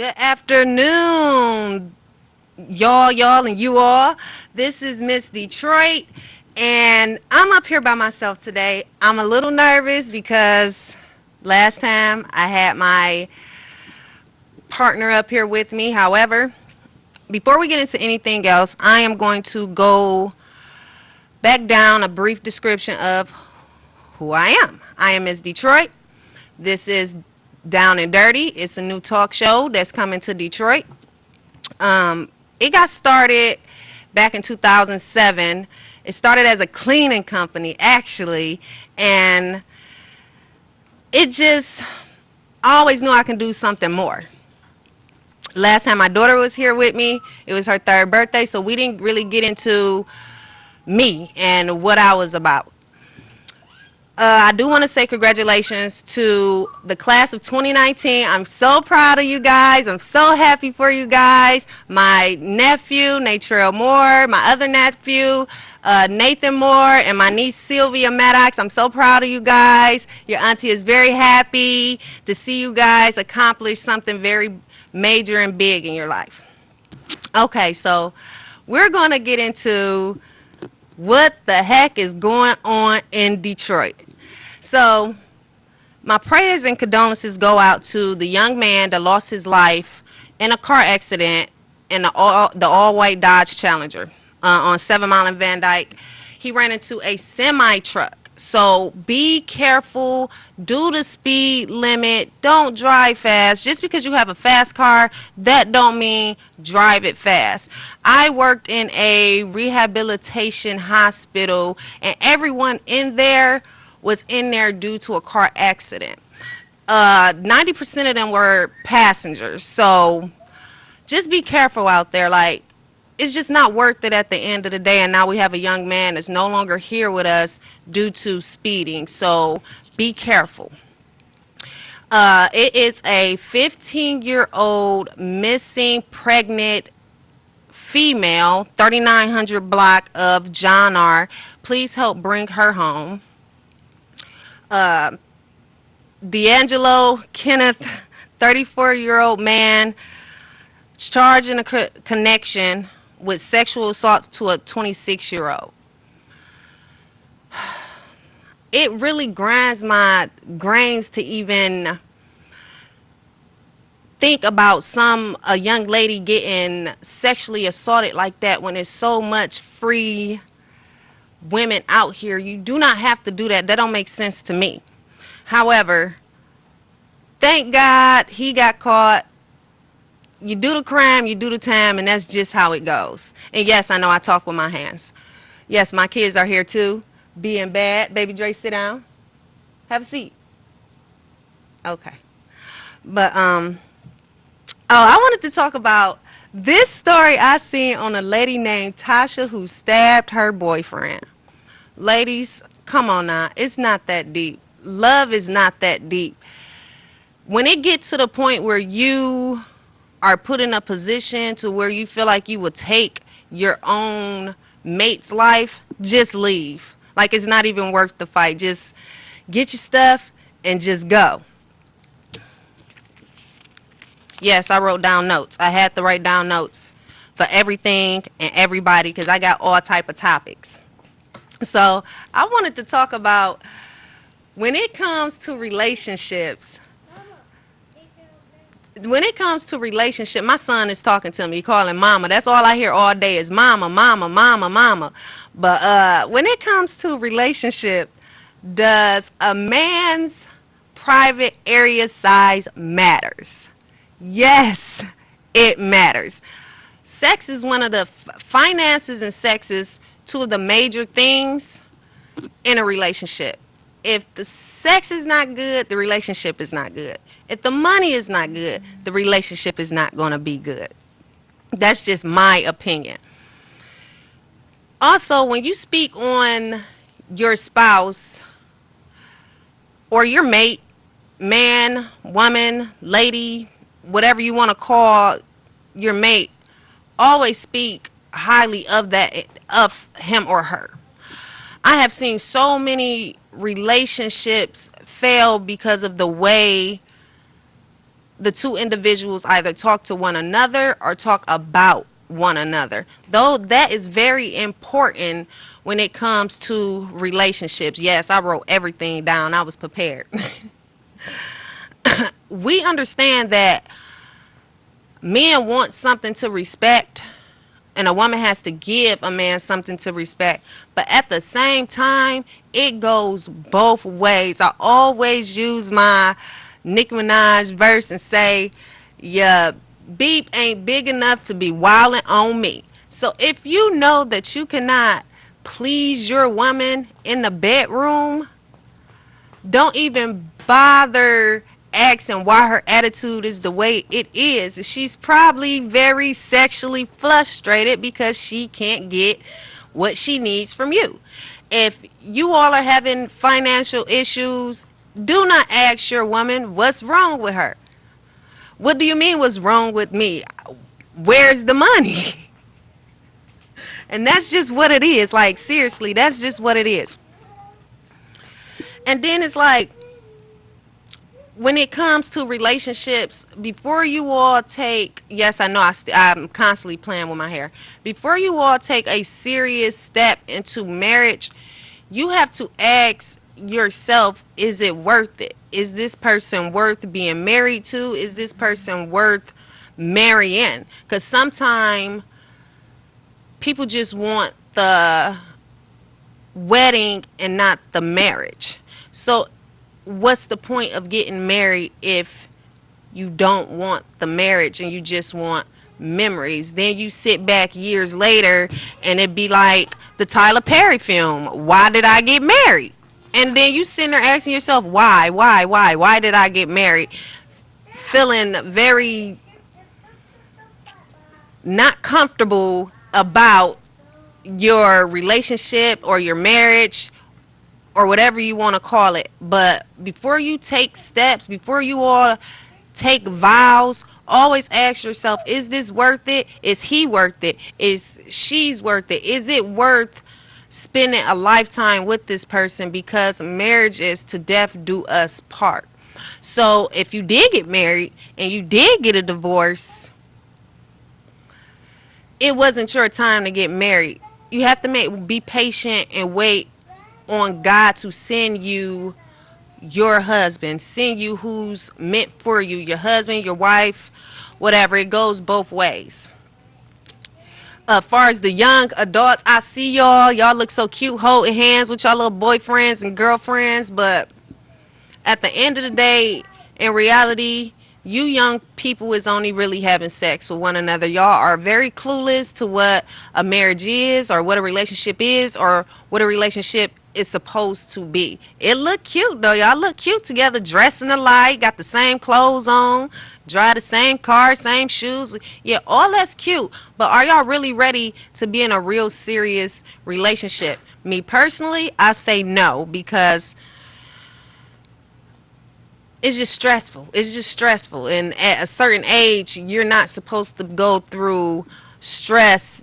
Good afternoon, y'all, and you all. This is Miss Detroit, and I'm up here by myself today. I'm a little nervous because last time I had my partner up here with me. However, before we get into anything else, I am going to go back down a brief description of who I am. I am Miss Detroit. This is Down and Dirty. It's a new talk show that's coming to Detroit. It got started back in 2007. It started as a cleaning company, actually, and it just, I always knew I can do something more. Last time my daughter was here with me, it was her third birthday, so we didn't really get into me and what I was about. I do want to say congratulations to the class of 2019. I'm so proud of you guys. I'm so happy for you guys. My nephew, Natrell Moore, my other nephew, Nathan Moore, and my niece, Sylvia Maddox. I'm so proud of you guys. Your auntie is very happy to see you guys accomplish something very major and big in your life. Okay, so we're going to get into what the heck is going on in Detroit. So my prayers and condolences go out to the young man that lost his life in a car accident in the all-white Dodge Challenger on 7 Mile and Van Dyke. He ran into a semi-truck. So be careful, do the speed limit, don't drive fast. Just because you have a fast car, that don't mean drive it fast. I worked in a rehabilitation hospital, and everyone in there was in there due to a car accident. 90% of them were passengers, so just be careful out there. Like, it's just not worth it at the end of the day, and now we have a young man that's no longer here with us due to speeding, so be careful. It is a 15-year-old missing pregnant female, 3900 block of John R. Please help bring her home. D'Angelo Kenneth, 34-year-old man, charged in a connection with sexual assault to a 26-year-old. It really grinds my grains to even think about a young lady getting sexually assaulted like that when there's so much free women out here. You do not have to do that. That don't make sense to me. However, thank God he got caught. You do the crime, you do the time, and that's just how it goes. And yes, I know I talk with my hands. Yes, my kids are here too, being bad. Baby Dre, sit down. Have a seat. Okay. But I wanted to talk about this story I seen on a lady named Tasha who stabbed her boyfriend. Ladies, come on now. It's not that deep. Love is not that deep. When it gets to the point where you are put in a position to where you feel like you will take your own mate's life, just leave. Like, it's not even worth the fight. Just get your stuff and just go. Yes, I wrote down notes. I had to write down notes for everything and everybody because I got all type of topics. So I wanted to talk about when it comes to relationships. My son is talking to me, calling mama. That's all I hear all day is mama, mama, mama, mama. But when it comes to relationship, does a man's private area size matters? Yes, it matters. Sex is one of the finances, and sex is two of the major things in a relationship. If the sex is not good, the relationship is not good. If the money is not good, the relationship is not going to be good. That's just my opinion. Also, when you speak on your spouse or your mate, man, woman, lady, whatever you want to call your mate, always speak highly of him or her. I have seen so many relationships fail because of the way the two individuals either talk to one another or talk about one another. Though that is very important when it comes to relationships. Yes, I wrote everything down. I was prepared. We understand that men want something to respect, and a woman has to give a man something to respect. But at the same time, it goes both ways. I always use my Nicki Minaj verse and say, "Yeah, beep ain't big enough to be wildin' on me." So if you know that you cannot please your woman in the bedroom, don't even bother asking why her attitude is the way it is. She's probably very sexually frustrated because she can't get what she needs from you. If you all are having financial issues, do not ask your woman what's wrong with her. What do you mean what's wrong with me? Where's the money? And that's just what it is. Like, seriously, that's just what it is. And then it's like, when it comes to relationships, before you all take, yes, I know I'm constantly playing with my hair. Before you all take a serious step into marriage, you have to ask yourself, is it worth it? Is this person worth being married to? Is this person worth marrying? Because sometimes people just want the wedding and not the marriage. So what's the point of getting married if you don't want the marriage and you just want memories? Then you sit back years later and it'd be like the Tyler Perry film, Why Did I Get Married? And then you sitting there asking yourself, why did I get married? Feeling very not comfortable about your relationship or your marriage or whatever you want to call it. But before you take steps, before you all take vows, always ask yourself, is this worth it? Is he worth it? Is she's worth it? Is it worth spending a lifetime with this person? Because marriage is to death do us part. So if you did get married and you did get a divorce, it wasn't your time to get married. You have to be patient and wait on God to send you your husband, send you who's meant for you, your husband, your wife, whatever. It goes both ways. As far as the young adults, I see y'all look so cute holding hands with y'all little boyfriends and girlfriends, but at the end of the day, in reality, you young people is only really having sex with one another. Y'all are very clueless to what a marriage is or what a relationship is or what a relationship is supposed to be. It look cute though. Y'all look cute together, dressing alike, got the same clothes on, drive the same car, same shoes. Yeah, all that's cute. But are y'all really ready to be in a real serious relationship? Me personally, I say no, because it's just stressful. It's just stressful. And at a certain age, you're not supposed to go through stress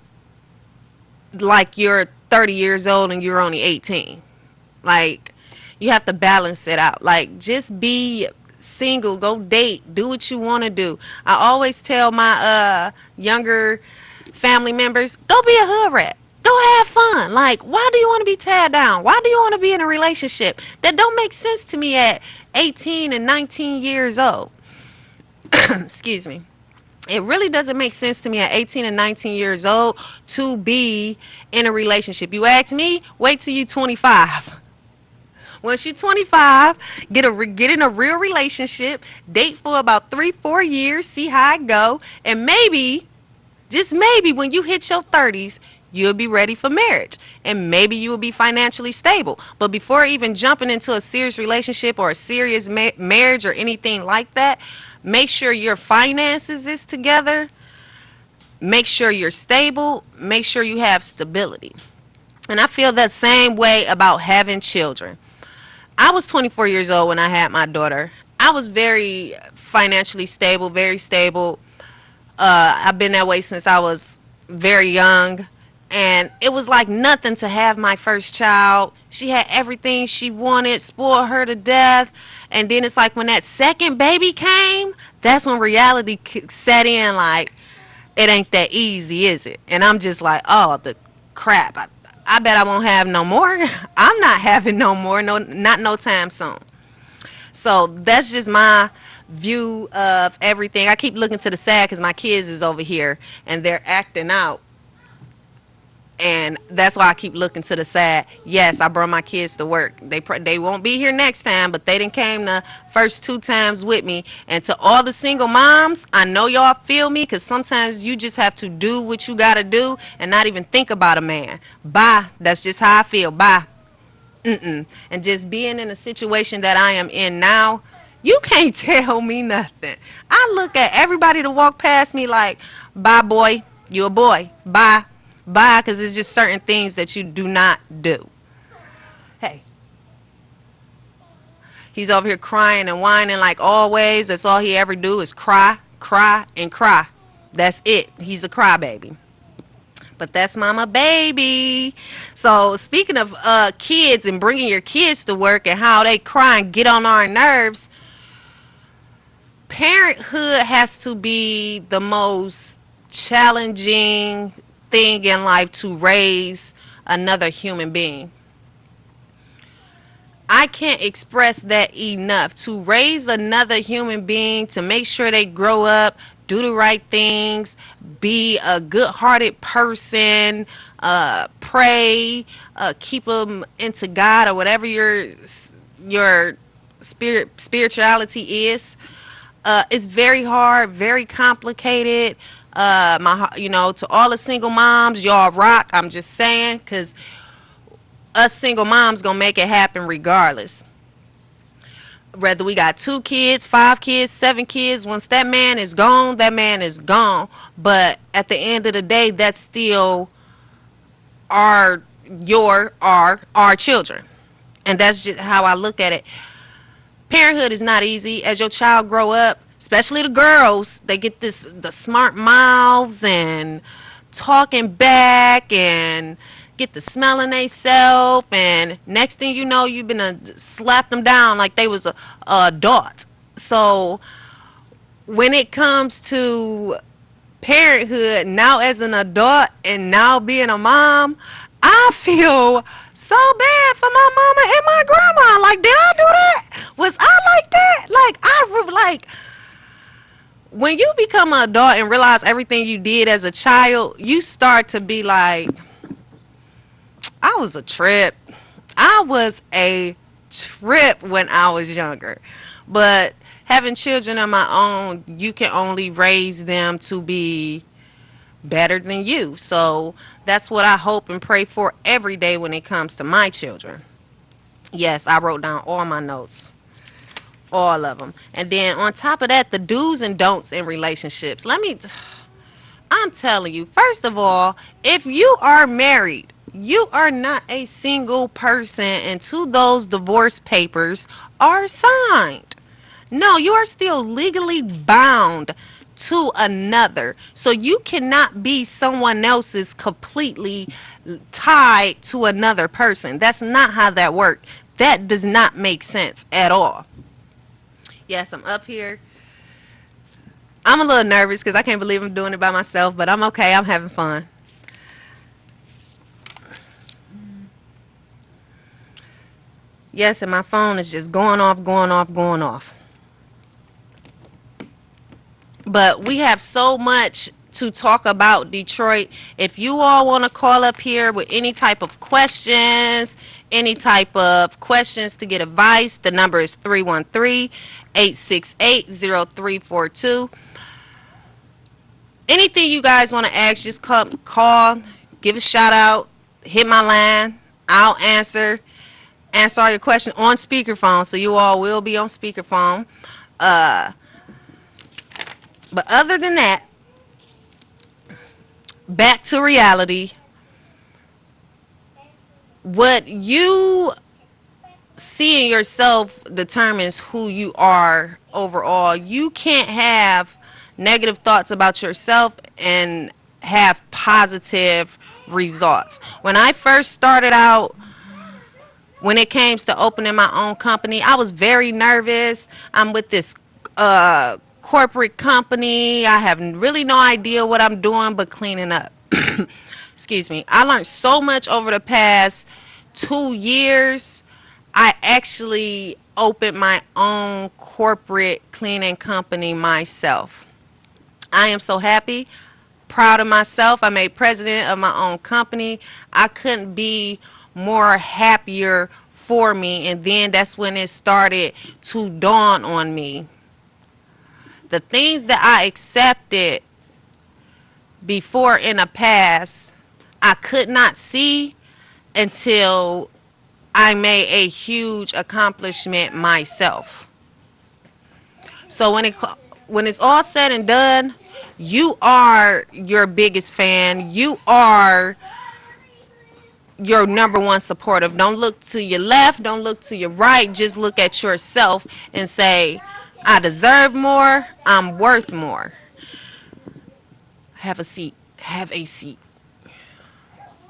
like you're 30 years old and you're only 18. Like, you have to balance it out. Like, just be single, go date, do what you want to do. I always tell my younger family members, go be a hood rat. Go have fun. Like, why do you want to be tied down? Why do you want to be in a relationship? That don't make sense to me at 18 and 19 years old. Excuse me. It really doesn't make sense to me at 18 and 19 years old to be in a relationship. You ask me, wait till you're 25. Once you're 25, get in a real relationship, date for about 3-4 years, see how it go, and maybe, just maybe, when you hit your 30s, you'll be ready for marriage, and maybe you will be financially stable. But before even jumping into a serious relationship or a serious marriage or anything like that, make sure your finances is together, make sure you're stable, make sure you have stability. And I feel the same way about having children. I was 24 years old when I had my daughter. I was very financially stable, very stable. I've been that way since I was very young. And it was like nothing to have my first child. She had everything she wanted, spoiled her to death. And then it's like when that second baby came, That's when reality set in, like, it ain't that easy, is it? And I'm just like, oh, the crap. I bet I won't have no more. I'm not having no more, no, not no time soon. So that's just my view of everything. I keep looking to the side because my kids is over here and they're acting out, and that's why I keep looking to the side. Yes, I brought my kids to work. They won't be here next time, but they didn't came the first 2 times with me. And to all the single moms, I know y'all feel me, because sometimes you just have to do what you gotta do and not even think about a man. Bye. That's just how I feel. Bye. Mm-mm. And just being in a situation that I am in now, you can't tell me nothing. I look at everybody to walk past me like, bye, boy. You a boy. Bye. Bye, because it's just certain things that you do not do. Hey, he's over here crying and whining like always. That's all he ever do is cry, cry, and cry. That's it. He's a crybaby. But that's mama baby. So speaking of kids and bringing your kids to work and how they cry and get on our nerves, parenthood has to be the most challenging thing in life to raise another human being. I can't express that enough. To raise another human being, to make sure they grow up, do the right things, be a good-hearted person, pray, keep them into God or whatever your spirituality is. It's very hard, very complicated. To all the single moms, y'all rock. I'm just saying, because us single moms gonna make it happen regardless. Whether we got 2 kids, 5 kids, 7 kids, once that man is gone, that man is gone. But at the end of the day, that's still our children, and that's just how I look at it. Parenthood is not easy. As your child grow up, especially the girls, they get the smart mouths and talking back and get the smelling they self, and next thing you know, you've been slap them down like they was a adult. So when it comes to parenthood now as an adult and now being a mom, I feel so bad for my mama and my grandma. Like, did I do that? Was I like that? Like, when you become an adult and realize everything you did as a child, you start to be like, I was a trip. I was a trip when I was younger. But having children of my own, you can only raise them to be better than you. So that's what I hope and pray for every day when it comes to my children. Yes, I wrote down all my notes, all of them. And then on top of that, the do's and don'ts in relationships. I'm telling you, first of all, if you are married, you are not a single person until those divorce papers are signed. No, you are still legally bound to another. So you cannot be someone else's completely tied to another person. That's not how that works. That does not make sense at all. Yes, I'm up here. I'm a little nervous because I can't believe I'm doing it by myself, but I'm okay. I'm having fun. Yes, and my phone is just going off, going off, going off. But we have so much to talk about Detroit. If you all want to call up here with any type of questions, to get advice, the number is 313-868-0342. Anything you guys want to ask, just call, give a shout out, hit my line. I'll answer all your questions on speakerphone, so you all will be on speakerphone. But other than that, back to reality. What you see in yourself determines who you are overall. You can't have negative thoughts about yourself and have positive results. When I first started out, when it came to opening my own company, I was very nervous. I'm with this corporate company. I have really no idea what I'm doing but cleaning up. Excuse me. I learned so much over the past 2 years. I actually opened my own corporate cleaning company myself. I am so happy, proud of myself. I made president of my own company. I couldn't be more happier for me. And then that's when it started to dawn on me. The things that I accepted before in the past, I could not see until I made a huge accomplishment myself. So when it's all said and done, you are your biggest fan. You are your number one supportive. Don't look to your left, don't look to your right. Just look at yourself and say, I deserve more, I'm worth more. Have a seat. Have a seat.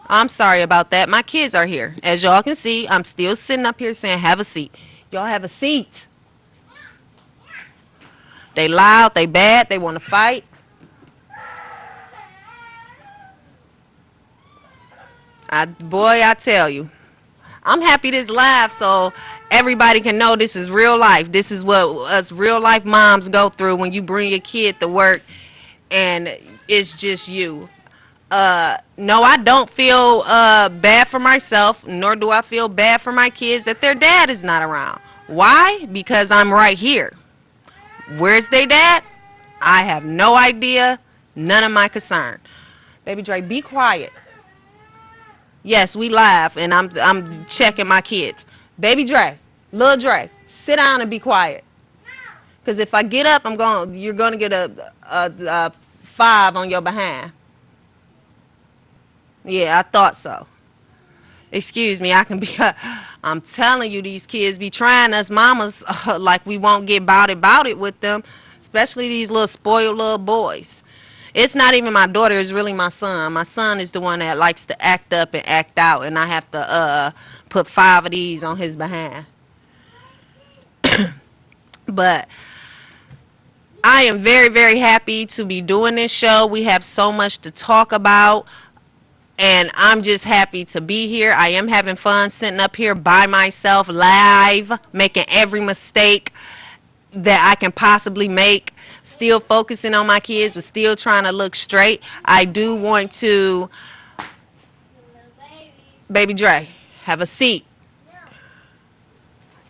I'm sorry about that. My kids are here. As y'all can see, I'm still sitting up here saying, have a seat. Y'all have a seat. They loud, they bad, they want to fight. Boy, I tell you. I'm happy this live so everybody can know this is real life. This is what us real life moms go through when you bring your kid to work and it's just you. No, I don't feel bad for myself, nor do I feel bad for my kids that their dad is not around. Why? Because I'm right here. Where's their dad? I have no idea. None of my concern. Baby Dre, be quiet. Yes, we live, and I'm checking my kids. Baby Dre, Lil Dre, sit down and be quiet. Cause if I get up, you're gonna get a 5 on your behind. Yeah, I thought so. Excuse me, I can be. I'm telling you, these kids be trying us mamas like we won't get bout it with them, especially these little spoiled little boys. It's not even my daughter, it's really my son. My son is the one that likes to act up and act out, and I have to put 5 of these on his behind. But I am very, very happy to be doing this show. We have so much to talk about, and I'm just happy to be here. I am having fun sitting up here by myself live, making every mistake that I can possibly make, still focusing on my kids, but still trying to look straight. I do want to, Baby Dre, have a seat.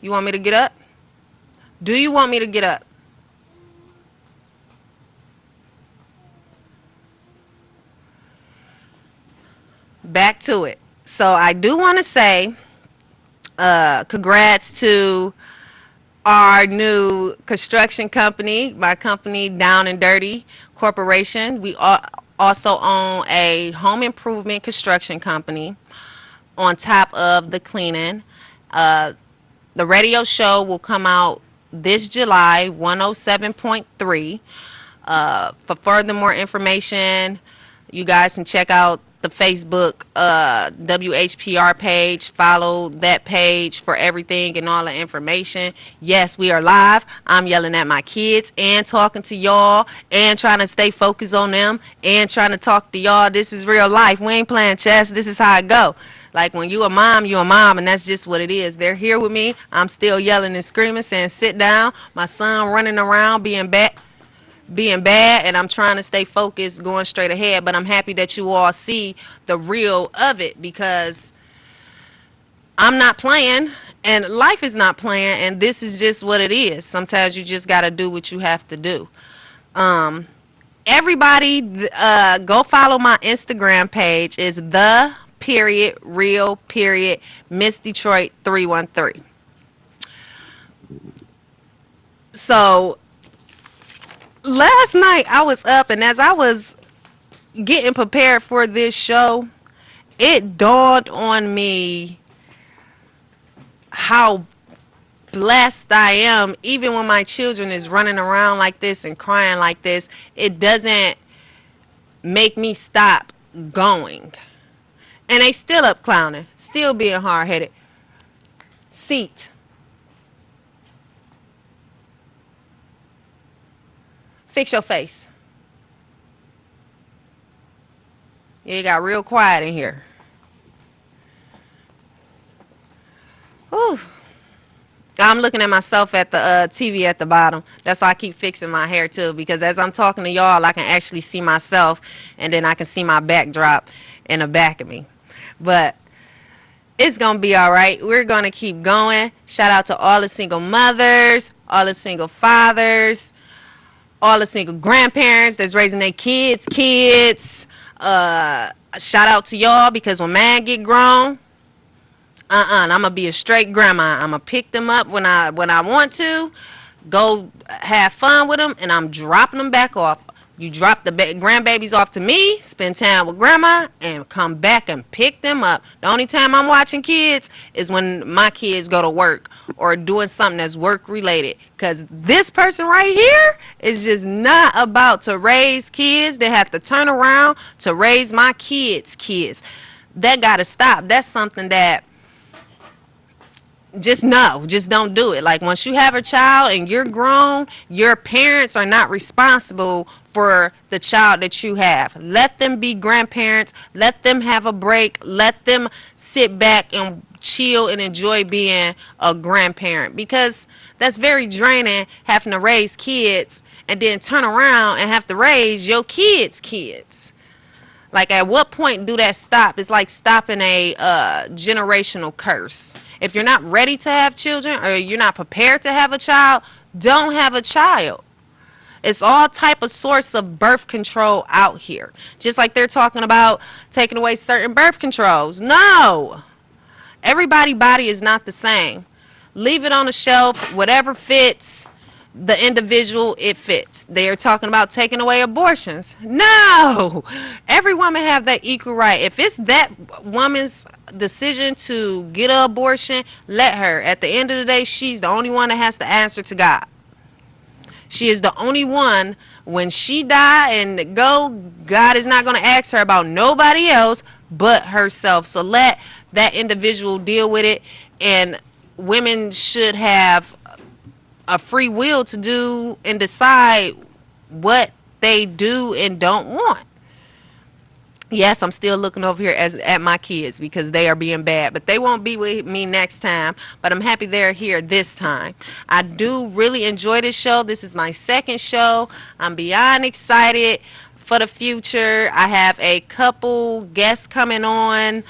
You want me to get up? Do you want me to get up? Back to it. So I do want to say congrats to our new construction company, my company Down and Dirty Corporation. We also own a home improvement construction company on top of the cleaning. The radio show will come out this July, 107.3. For further more information, you guys can check out the Facebook WHPR page. Follow that page for everything and all the information. Yes, we are live. I'm yelling at my kids and talking to y'all and trying to stay focused on them and trying to talk to y'all. This is real life. We ain't playing chess. This is how it go. Like when you a mom, and that's just what it is. They're here with me. I'm still yelling and screaming, saying sit down. My son running around being bad, and I'm trying to stay focused, going straight ahead. But I'm happy that you all see the real of it, because I'm not playing and life is not playing, and this is just what it is. Sometimes you just got to do what you have to do. Everybody go follow my Instagram page. Is the period real period Miss Detroit 313. So last night I was up, and as I was getting prepared for this show, it dawned on me how blessed I am. Even when my children is running around like this and crying like this, it doesn't make me stop going. And they still up clowning, still being hard-headed. Seat. Fix your face. Yeah, it got real quiet in here. Whew. I'm looking at myself at the TV at the bottom. That's why I keep fixing my hair too, because as I'm talking to y'all, I can actually see myself, and then I can see my backdrop in the back of me. But it's going to be all right. We're going to keep going. Shout out to all the single mothers, all the single fathers, all the single grandparents that's raising their kids. Shout out to y'all, because when man get grown, I'm gonna be a straight grandma. I'm gonna pick them up when I want to, go have fun with them, and I'm dropping them back off. You drop the grandbabies off to me, spend time with grandma, and come back and pick them up. The only time I'm watching kids is when my kids go to work or doing something that's work related. Because this person right here is just not about to raise kids. They have to turn around to raise my kids. That got to stop. That's something that just don't do it. Like, once you have a child and you're grown, your parents are not responsible for the child that you have. Let them be grandparents. Let them have a break. Let them sit back and chill and enjoy being a grandparent, because that's very draining, having to raise kids and then turn around and have to raise your kids. Like, at what point do that stop? It's like stopping a generational curse. If you're not ready to have children, or you're not prepared to have a child, don't have a child. It's all type of source of birth control out here. Just like they're talking about taking away certain birth controls. No. Everybody's body is not the same. Leave it on the shelf. Whatever fits the individual, it fits. They are talking about taking away abortions. No. Every woman have that equal right. If it's that woman's decision to get an abortion, let her. At the end of the day, she's the only one that has to answer to God. She is the only one. When she die and go, God is not going to ask her about nobody else but herself. So let that individual deal with it. And women should have a free will to do and decide what they do and don't want. Yes, I'm still looking over here at my kids, because they are being bad, but they won't be with me next time. But I'm happy they're here this time. I do really enjoy this show. This is my second show. I'm beyond excited for the future. I have a couple guests coming on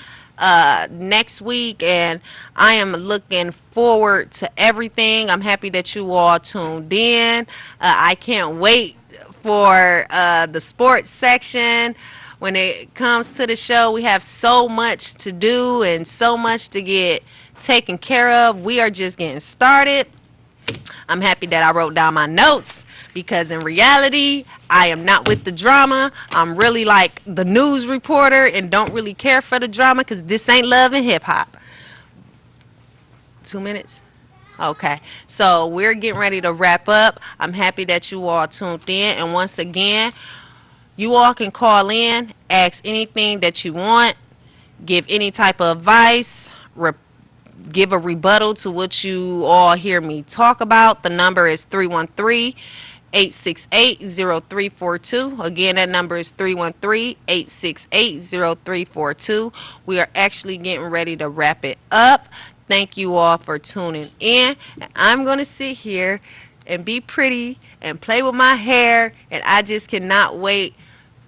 next week, and I am looking forward to everything. I'm happy that you all tuned in. I can't wait for the sports section. When it comes to the show, we have so much to do and so much to get taken care of. We are just getting started. I'm happy that I wrote down my notes, because in reality, I am not with the drama. I'm really like the news reporter and don't really care for the drama, because this ain't Love and Hip Hop. 2 minutes? Okay. So we're getting ready to wrap up. I'm happy that you all tuned in. And once again, you all can call in, ask anything that you want, give any type of advice, give a rebuttal to what you all hear me talk about. The number is 313-868-0342. Again, that number is 313-868-0342. We are actually getting ready to wrap it up. Thank you all for tuning in. And I'm going to sit here and be pretty and play with my hair, and I just cannot wait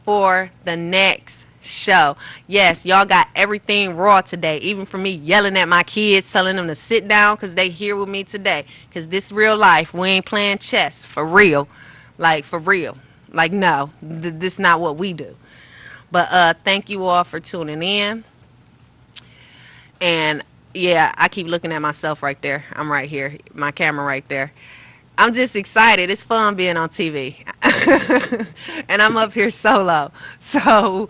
for the next show. Yes, y'all got everything raw today, even for me yelling at my kids, telling them to sit down because they here with me today, because this real life. We ain't playing chess for real. Like, for real. Like, no, this not what we do. But thank you all for tuning in. And yeah, I keep looking at myself right there. I'm right here, my camera right there. I'm just excited. It's fun being on TV. And I'm up here solo. So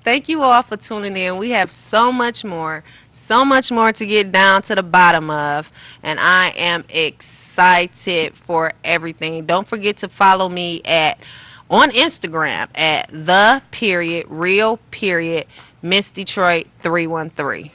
thank you all for tuning in. We have so much more to get down to the bottom of. And I am excited for everything. Don't forget to follow me on Instagram at @real Miss Detroit 313.